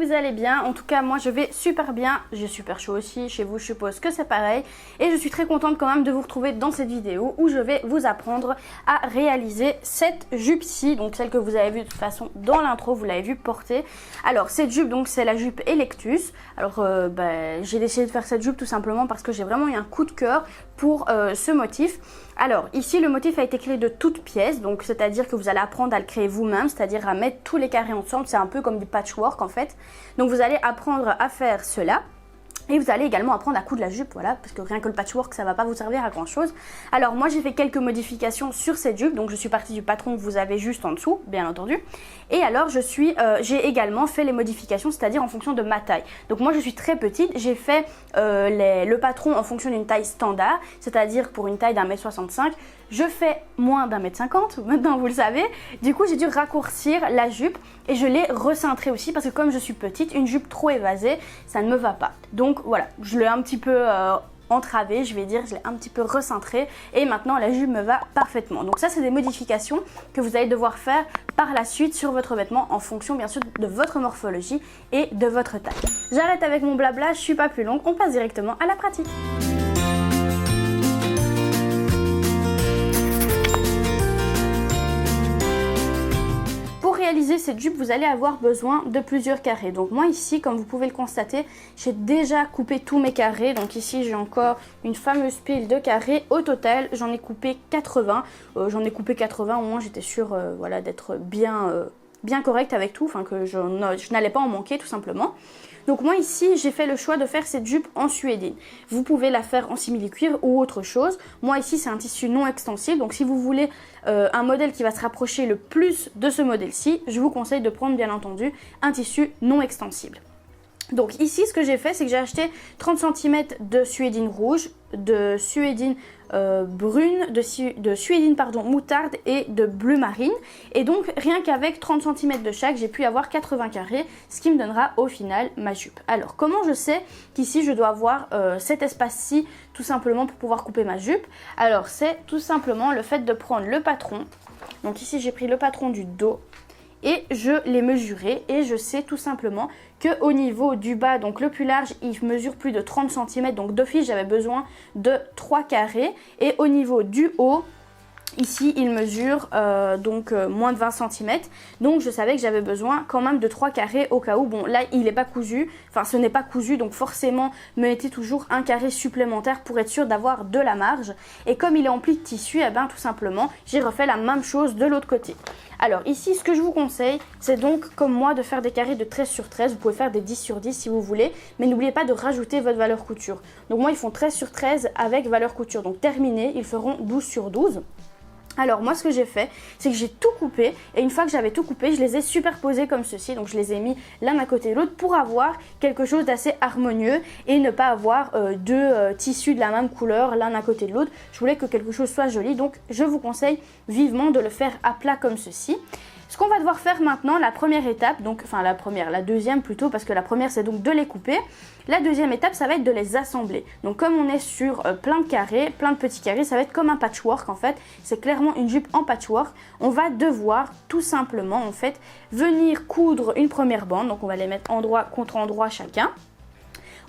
vous allez bien. En tout cas, moi je vais super bien. J'ai super chaud aussi, chez vous je suppose que c'est pareil. Et je suis très contente quand même de vous retrouver dans cette vidéo où je vais vous apprendre à réaliser cette jupe-ci. Donc celle que vous avez vue de toute façon dans l'intro, vous l'avez vue porter. Alors cette jupe, donc c'est la jupe Electus. Alors j'ai décidé de faire cette jupe tout simplement parce que j'ai vraiment eu un coup de cœur pour ce motif. Alors ici le motif a été créé de toutes pièces, donc c'est-à-dire que vous allez apprendre à le créer vous-même, c'est-à-dire à mettre tous les carrés ensemble, c'est un peu comme du patchwork en fait. Donc vous allez apprendre à faire cela. Et vous allez également apprendre à coudre la jupe, voilà, parce que rien que le patchwork, ça ne va pas vous servir à grand chose. Alors moi j'ai fait quelques modifications sur cette jupe, donc je suis partie du patron que vous avez juste en dessous, bien entendu. Et alors j'ai également fait les modifications, c'est-à-dire en fonction de ma taille. Donc moi je suis très petite, j'ai fait le patron en fonction d'une taille standard, c'est-à-dire pour une taille d'1m65. Je fais moins d'1m50, maintenant vous le savez. Du coup j'ai dû raccourcir la jupe et je l'ai recintrée aussi parce que comme je suis petite, une jupe trop évasée, ça ne me va pas. Donc voilà, je l'ai un petit peu entravée, je vais dire, je l'ai un petit peu recintrée et maintenant la jupe me va parfaitement. Donc ça c'est des modifications que vous allez devoir faire par la suite sur votre vêtement en fonction bien sûr de votre morphologie et de votre taille. J'arrête avec mon blabla, je suis pas plus longue, on passe directement à la pratique. Pour réaliser cette jupe, vous allez avoir besoin de plusieurs carrés. Donc moi ici, comme vous pouvez le constater, j'ai déjà coupé tous mes carrés. Donc ici, j'ai encore une fameuse pile de carrés. Au total, j'en ai coupé 80. J'en ai coupé 80, au moins j'étais sûre voilà, d'être bien correcte avec tout. Enfin que je n'allais pas en manquer tout simplement. Donc moi ici j'ai fait le choix de faire cette jupe en suédine. Vous pouvez la faire en simili-cuir ou autre chose. Moi ici c'est un tissu non extensible, donc si vous voulez un modèle qui va se rapprocher le plus de ce modèle-ci, je vous conseille de prendre bien entendu un tissu non extensible. Donc ici ce que j'ai fait c'est que j'ai acheté 30 cm de suédine rouge, de suédine brune, de suédine moutarde et de bleu marine. Et donc rien qu'avec 30 cm de chaque, j'ai pu avoir 80 carrés, ce qui me donnera au final ma jupe. Alors comment je sais qu'ici je dois avoir cet espace-ci tout simplement pour pouvoir couper ma jupe? Alors c'est tout simplement le fait de prendre le patron. Donc ici j'ai pris le patron du dos et je l'ai mesuré et je sais tout simplement qu'au niveau du bas, donc le plus large, il mesure plus de 30 cm, donc d'office j'avais besoin de 3 carrés. Et au niveau du haut, ici il mesure moins de 20 cm, donc je savais que j'avais besoin quand même de 3 carrés au cas où. Bon là il n'est pas cousu, enfin ce n'est pas cousu, donc forcément mettez toujours un carré supplémentaire pour être sûr d'avoir de la marge. Et comme il est empli de tissu, tout simplement j'ai refait la même chose de l'autre côté. Alors ici ce que je vous conseille, c'est donc comme moi de faire des carrés de 13 sur 13, vous pouvez faire des 10 sur 10 si vous voulez, mais n'oubliez pas de rajouter votre valeur couture. Donc moi ils font 13 sur 13 avec valeur couture, donc terminé, ils feront 12 sur 12. Alors moi ce que j'ai fait, c'est que j'ai tout coupé et une fois que j'avais tout coupé, je les ai superposés comme ceci. Donc je les ai mis l'un à côté de l'autre pour avoir quelque chose d'assez harmonieux et ne pas avoir deux tissus de la même couleur l'un à côté de l'autre. Je voulais que quelque chose soit joli, donc je vous conseille vivement de le faire à plat comme ceci. Ce qu'on va devoir faire maintenant, la première étape, donc enfin la deuxième plutôt, parce que la première c'est donc de les couper. La deuxième étape, ça va être de les assembler. Donc comme on est sur plein de carrés, plein de petits carrés, ça va être comme un patchwork en fait. C'est clairement une jupe en patchwork. On va devoir tout simplement en fait venir coudre une première bande. Donc on va les mettre endroit contre endroit chacun.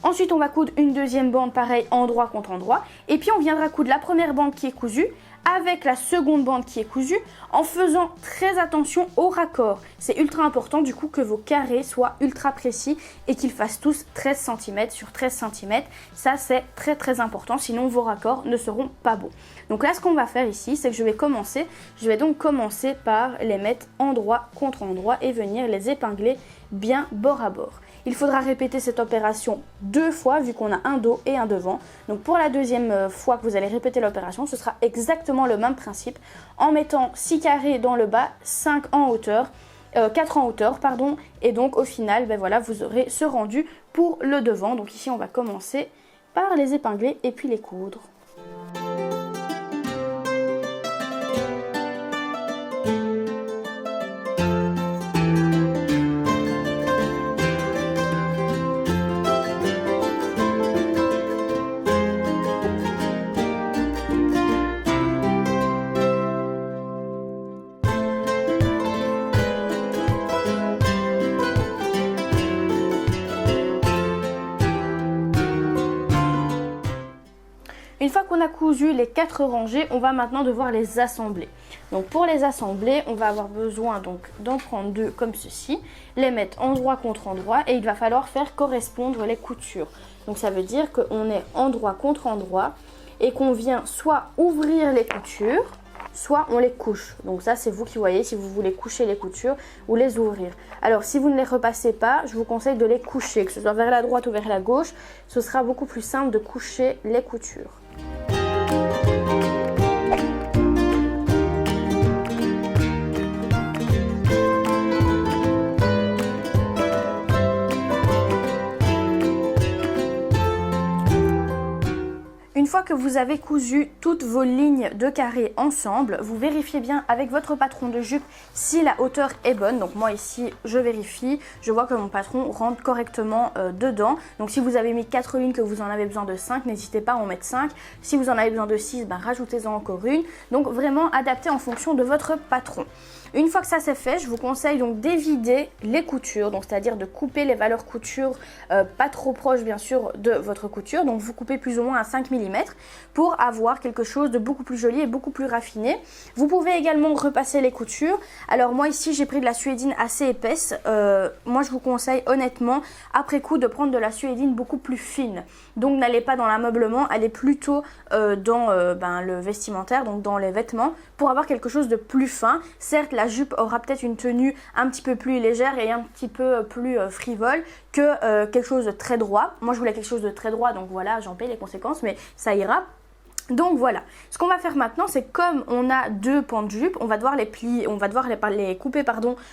Ensuite on va coudre une deuxième bande, pareil, endroit contre endroit. Et puis on viendra coudre la première bande qui est cousue avec la seconde bande qui est cousue en faisant très attention au raccord. C'est ultra important du coup que vos carrés soient ultra précis et qu'ils fassent tous 13 cm sur 13 cm. Ça c'est très très important, sinon vos raccords ne seront pas bons. Donc là ce qu'on va faire ici, c'est que je vais donc commencer par les mettre endroit contre endroit et venir les épingler bien bord à bord. Il faudra répéter cette opération 2 fois vu qu'on a un dos et un devant. Donc pour la deuxième fois que vous allez répéter l'opération, ce sera exactement le même principe en mettant 6 carrés dans le bas, 4 en hauteur, pardon. Et donc au final, voilà, vous aurez ce rendu pour le devant. Donc ici on va commencer par les épingler et puis les coudre. fois qu'on a cousu les 4 rangées, on va maintenant devoir les assembler. Donc pour les assembler, on va avoir besoin donc d'en prendre 2 comme ceci, les mettre endroit contre endroit et il va falloir faire correspondre les coutures. Donc ça veut dire qu'on est endroit contre endroit et qu'on vient soit ouvrir les coutures, soit on les couche. Donc ça c'est vous qui voyez si vous voulez coucher les coutures ou les ouvrir. Alors si vous ne les repassez pas, je vous conseille de les coucher, que ce soit vers la droite ou vers la gauche. Ce sera beaucoup plus simple de coucher les coutures. Une fois que vous avez cousu toutes vos lignes de carré ensemble, vous vérifiez bien avec votre patron de jupe si la hauteur est bonne. Donc moi ici, je vérifie, je vois que mon patron rentre correctement dedans. Donc si vous avez mis 4 lignes, que vous en avez besoin de 5, n'hésitez pas à en mettre 5. Si vous en avez besoin de 6, ben, rajoutez-en encore une. Donc vraiment adaptez en fonction de votre patron. Une fois que ça c'est fait, je vous conseille donc d'évider les coutures, donc c'est-à-dire de couper les valeurs couture pas trop proches bien sûr de votre couture. Donc vous coupez plus ou moins à 5 mm pour avoir quelque chose de beaucoup plus joli et beaucoup plus raffiné. Vous pouvez également repasser les coutures. Alors moi ici j'ai pris de la suédine assez épaisse. Moi je vous conseille honnêtement après coup de prendre de la suédine beaucoup plus fine. Donc n'allez pas dans l'ameublement, allez plutôt dans le vestimentaire, donc dans les vêtements, pour avoir quelque chose de plus fin. Certes la jupe aura peut-être une tenue un petit peu plus légère et un petit peu plus frivole que quelque chose de très droit. Moi je voulais quelque chose de très droit, donc voilà, j'en paye les conséquences, mais ça ira. Donc voilà, ce qu'on va faire maintenant, c'est comme on a 2 pans de jupe, on va devoir les plier, on va devoir les couper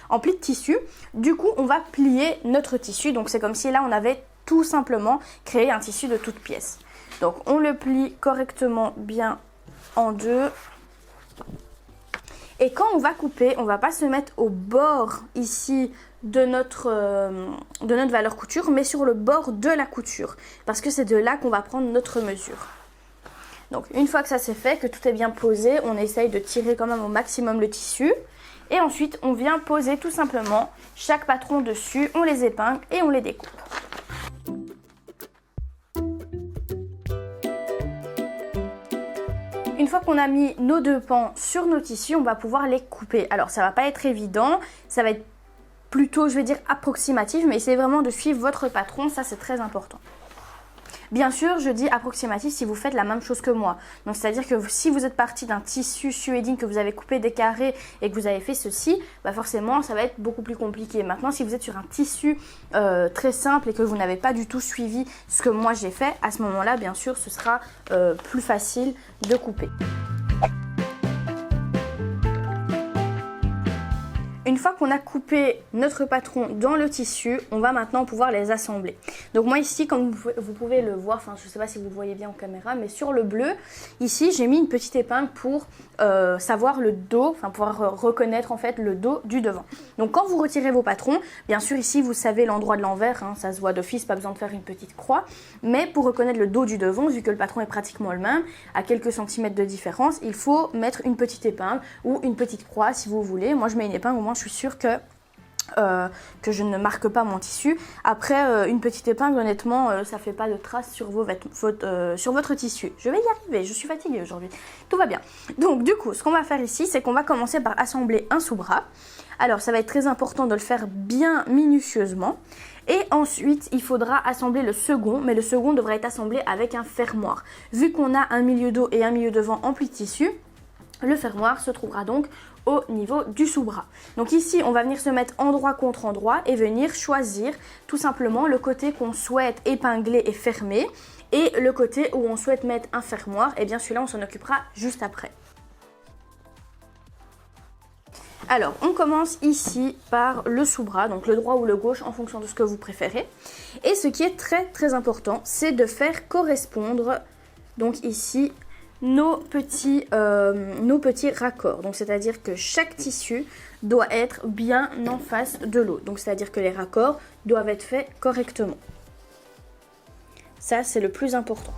en plis de tissu. Du coup, on va plier notre tissu. Donc c'est comme si là on avait tout simplement créé un tissu de toutes pièces. Donc on le plie correctement bien en 2. Et quand on va couper, on ne va pas se mettre au bord ici de notre valeur couture, mais sur le bord de la couture, parce que c'est de là qu'on va prendre notre mesure. Donc une fois que ça c'est fait, que tout est bien posé, on essaye de tirer quand même au maximum le tissu. Et ensuite on vient poser tout simplement chaque patron dessus, on les épingle et on les découpe. Une fois qu'on a mis nos 2 pans sur nos tissus, on va pouvoir les couper. Alors ça va pas être évident, ça va être plutôt, je vais dire, approximatif, mais essayez vraiment de suivre votre patron, ça c'est très important. Bien sûr, je dis approximatif si vous faites la même chose que moi. Donc c'est-à-dire que si vous êtes parti d'un tissu suédine, que vous avez coupé des carrés et que vous avez fait ceci, bah forcément ça va être beaucoup plus compliqué. Maintenant, si vous êtes sur un tissu très simple et que vous n'avez pas du tout suivi ce que moi j'ai fait, à ce moment-là, bien sûr, ce sera plus facile de couper. Une fois qu'on a coupé notre patron dans le tissu, on va maintenant pouvoir les assembler. Donc moi ici, comme vous pouvez le voir, enfin je ne sais pas si vous le voyez bien en caméra, mais sur le bleu, ici j'ai mis une petite épingle pour savoir le dos, enfin pouvoir reconnaître en fait le dos du devant. Donc quand vous retirez vos patrons, bien sûr ici vous savez l'endroit de l'envers, hein, ça se voit d'office, pas besoin de faire une petite croix. Mais pour reconnaître le dos du devant, vu que le patron est pratiquement le même, à quelques centimètres de différence, il faut mettre une petite épingle ou une petite croix si vous voulez. Moi je mets une épingle, au moins je suis sûre que je ne marque pas mon tissu. Après une petite épingle, honnêtement ça fait pas de traces sur sur votre tissu. Je vais y arriver, je suis fatiguée aujourd'hui, tout va bien. Donc du coup ce qu'on va faire ici, c'est qu'on va commencer par assembler un sous-bras. Alors ça va être très important de le faire bien minutieusement. Et ensuite il faudra assembler le second, mais le second devra être assemblé avec un fermoir. Vu qu'on a un milieu dos et un milieu devant en pli de tissu, le fermoir se trouvera donc au niveau du sous-bras. Donc ici on va venir se mettre endroit contre endroit et venir choisir tout simplement le côté qu'on souhaite épingler et fermer et le côté où on souhaite mettre un fermoir, et bien celui-là on s'en occupera juste après. Alors on commence ici par le sous-bras, donc le droit ou le gauche en fonction de ce que vous préférez. Et ce qui est très très important, c'est de faire correspondre donc ici nos petits raccords. Donc c'est-à-dire que chaque tissu doit être bien en face de l'autre. Donc c'est-à-dire que les raccords doivent être faits correctement. Ça c'est le plus important.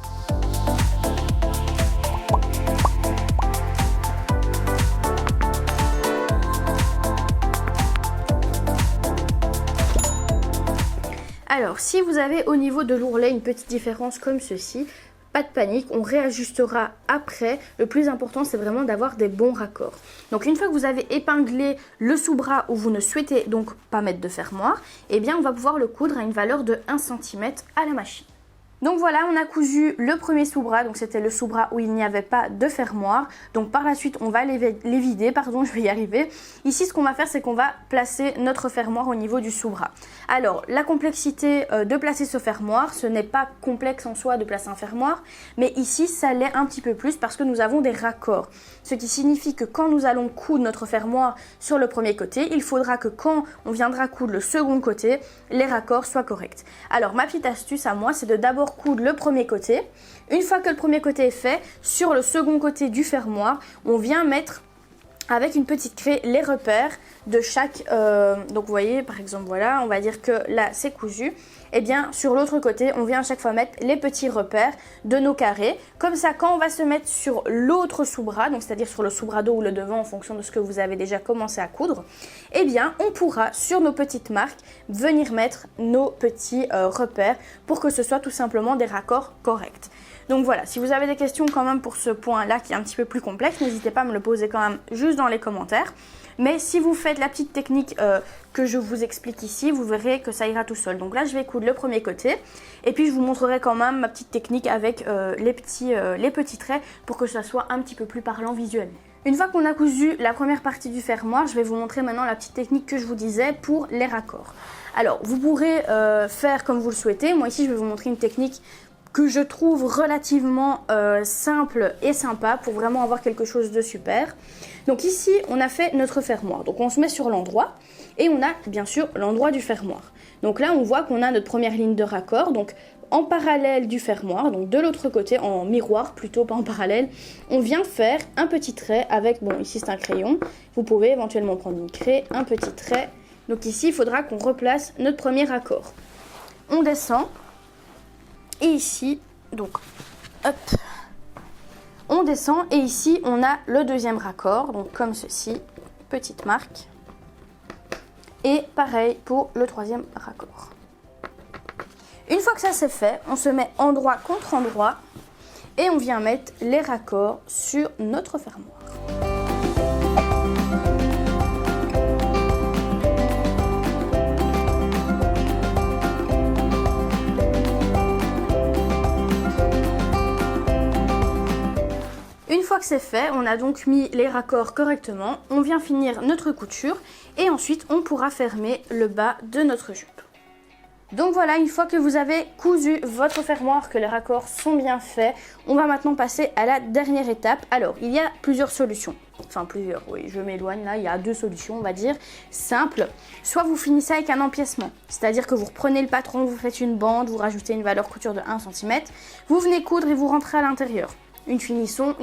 Alors si vous avez au niveau de l'ourlet une petite différence comme ceci, pas de panique, on réajustera après. Le plus important, c'est vraiment d'avoir des bons raccords. Donc une fois que vous avez épinglé le sous-bras où vous ne souhaitez donc pas mettre de fermoir, eh bien on va pouvoir le coudre à une valeur de 1 cm à la machine. Donc voilà, on a cousu le premier sous-bras, donc c'était le sous-bras où il n'y avait pas de fermoir. Donc par la suite, on va les vider, pardon, je vais y arriver. Ici, ce qu'on va faire, c'est qu'on va placer notre fermoir au niveau du sous-bras. Alors, la complexité de placer ce fermoir, ce n'est pas complexe en soi de placer un fermoir, mais ici, ça l'est un petit peu plus parce que nous avons des raccords. Ce qui signifie que quand nous allons coudre notre fermoir sur le premier côté, il faudra que quand on viendra coudre le second côté, les raccords soient corrects. Alors, ma petite astuce à moi, c'est de d'abord coudre le premier côté. Une fois que le premier côté est fait, sur le second côté du fermoir, on vient mettre avec une petite craie les repères de chaque... donc vous voyez, par exemple, voilà, on va dire que là c'est cousu. Et bien sur l'autre côté, on vient à chaque fois mettre les petits repères de nos carrés. Comme ça, quand on va se mettre sur l'autre sous-bras, donc c'est-à-dire sur le sous-bras dos ou le devant en fonction de ce que vous avez déjà commencé à coudre, eh bien on pourra sur nos petites marques venir mettre nos petits repères pour que ce soit tout simplement des raccords corrects. Donc voilà, si vous avez des questions quand même pour ce point-là qui est un petit peu plus complexe, n'hésitez pas à me le poser quand même juste dans les commentaires. Mais si vous faites la petite technique que je vous explique ici, vous verrez que ça ira tout seul. Donc là, je vais coudre le premier côté et puis je vous montrerai quand même ma petite technique avec les petits traits pour que ça soit un petit peu plus parlant visuellement. Une fois qu'on a cousu la première partie du fermoir, je vais vous montrer maintenant la petite technique que je vous disais pour les raccords. Alors, vous pourrez faire comme vous le souhaitez. Moi ici, je vais vous montrer une technique que je trouve relativement simple et sympa pour vraiment avoir quelque chose de super. Donc ici, on a fait notre fermoir. Donc on se met sur l'endroit et on a bien sûr l'endroit du fermoir. Donc là, on voit qu'on a notre première ligne de raccord. Donc en parallèle du fermoir, donc de l'autre côté, en miroir plutôt, pas en parallèle, on vient faire un petit trait avec, bon ici c'est un crayon. Vous pouvez éventuellement prendre une craie, un petit trait. Donc ici, il faudra qu'on replace notre premier raccord. On descend. Et ici, donc, hop, on descend et ici, on a le deuxième raccord, donc comme ceci, petite marque. Et pareil pour le troisième raccord. Une fois que ça c'est fait, on se met endroit contre endroit et on vient mettre les raccords sur notre fermoir. Une fois que c'est fait, on a donc mis les raccords correctement, on vient finir notre couture et ensuite on pourra fermer le bas de notre jupe. Donc voilà, une fois que vous avez cousu votre fermoir, que les raccords sont bien faits, on va maintenant passer à la dernière étape. Alors, il y a plusieurs solutions. Enfin, plusieurs, oui, je m'éloigne là, il y a deux solutions, on va dire, simples. Soit vous finissez avec un empiècement, c'est-à-dire que vous reprenez le patron, vous faites une bande, vous rajoutez une valeur couture de 1 cm, vous venez coudre et vous rentrez à l'intérieur. Une finition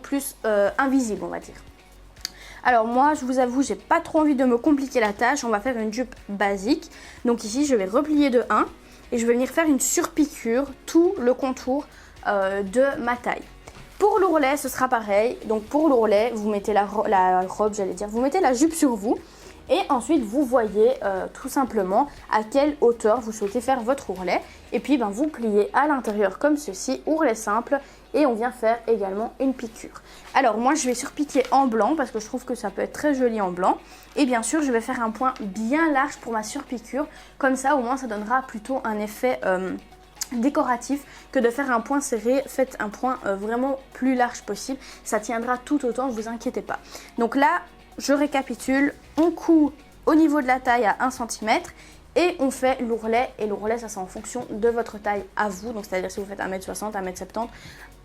plus invisible, on va dire. Alors moi, je vous avoue, j'ai pas trop envie de me compliquer la tâche. On va faire une jupe basique. Donc ici, je vais replier de 1 et je vais venir faire une surpiqûre tout le contour de ma taille. Pour l'ourlet, ce sera pareil. Donc pour l'ourlet, vous mettez la robe, j'allais dire, vous mettez la jupe sur vous. Et ensuite, vous voyez tout simplement à quelle hauteur vous souhaitez faire votre ourlet. Et puis, vous pliez à l'intérieur comme ceci, ourlet simple. Et on vient faire également une piqûre. Alors moi, je vais surpiquer en blanc parce que je trouve que ça peut être très joli en blanc. Et bien sûr, je vais faire un point bien large pour ma surpiqûre. Comme ça, au moins, ça donnera plutôt un effet décoratif que de faire un point serré. Faites un point vraiment plus large possible. Ça tiendra tout autant, ne vous inquiétez pas. Donc là, je récapitule, on coud au niveau de la taille à 1 cm et on fait l'ourlet. Et l'ourlet, ça c'est en fonction de votre taille à vous. Donc c'est-à-dire si vous faites 1m60, 1m70,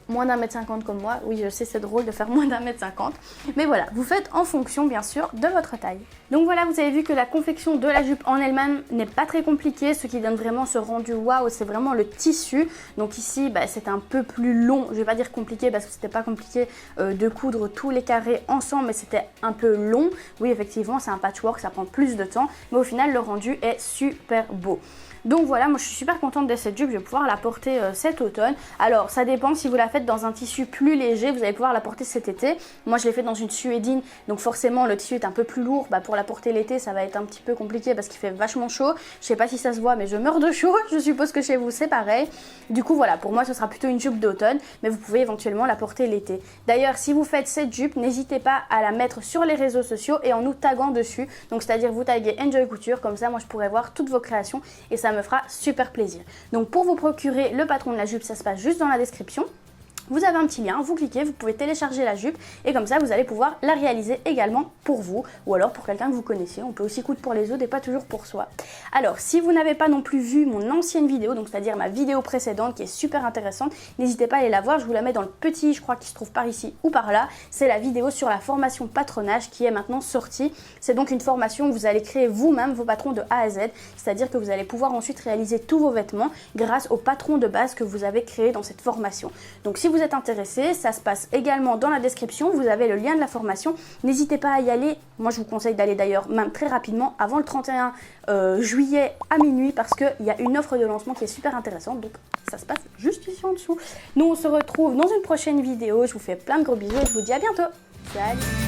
moins d'1m50 comme moi. Oui, je sais, c'est drôle de faire moins d'1m50. Mais voilà, vous faites en fonction bien sûr de votre taille. Donc voilà, vous avez vu que la confection de la jupe en elle-même n'est pas très compliquée. Ce qui donne vraiment ce rendu waouh, c'est vraiment le tissu. Donc ici, c'est un peu plus long. Je vais pas dire compliqué parce que c'était pas compliqué de coudre tous les carrés ensemble, mais c'était un peu long. Oui, effectivement, c'est un patchwork, ça prend plus de temps. Mais au final, le rendu est super beau. Donc voilà, moi je suis super contente de cette jupe, je vais pouvoir la porter cet automne. Alors ça dépend, si vous la faites dans un tissu plus léger, vous allez pouvoir la porter cet été. Moi je l'ai fait dans une suédine, donc forcément le tissu est un peu plus lourd. Pour la porter l'été ça va être un petit peu compliqué parce qu'il fait vachement chaud. Je sais pas si ça se voit mais je meurs de chaud, je suppose que chez vous c'est pareil. Du coup voilà, pour moi ce sera plutôt une jupe d'automne, mais vous pouvez éventuellement la porter l'été. D'ailleurs si vous faites cette jupe, n'hésitez pas à la mettre sur les réseaux sociaux et en nous taguant dessus. Donc c'est-à-dire vous taguez Enjoy Couture, comme ça moi je pourrai voir toutes vos créations et ça me fera super plaisir. Donc pour vous procurer le patron de la jupe, ça se passe juste dans la description. Vous avez un petit lien, vous cliquez, vous pouvez télécharger la jupe et comme ça vous allez pouvoir la réaliser également pour vous ou alors pour quelqu'un que vous connaissez. On peut aussi coudre pour les autres et pas toujours pour soi. Alors si vous n'avez pas non plus vu mon ancienne vidéo, donc c'est-à-dire ma vidéo précédente qui est super intéressante, n'hésitez pas à aller la voir, je vous la mets dans le petit, je crois qu'il se trouve par ici ou par là. C'est la vidéo sur la formation patronage qui est maintenant sortie. C'est donc une formation où vous allez créer vous-même vos patrons de A à Z, c'est-à-dire que vous allez pouvoir ensuite réaliser tous vos vêtements grâce au patron de base que vous avez créé dans cette formation. Donc si vous êtes intéressé, ça se passe également dans la description, vous avez le lien de la formation, n'hésitez pas à y aller, moi je vous conseille d'aller d'ailleurs même très rapidement avant le 31 juillet à minuit parce qu'il y a une offre de lancement qui est super intéressante, donc ça se passe juste ici en dessous. Nous on se retrouve dans une prochaine vidéo, je vous fais plein de gros bisous et je vous dis à bientôt, salut.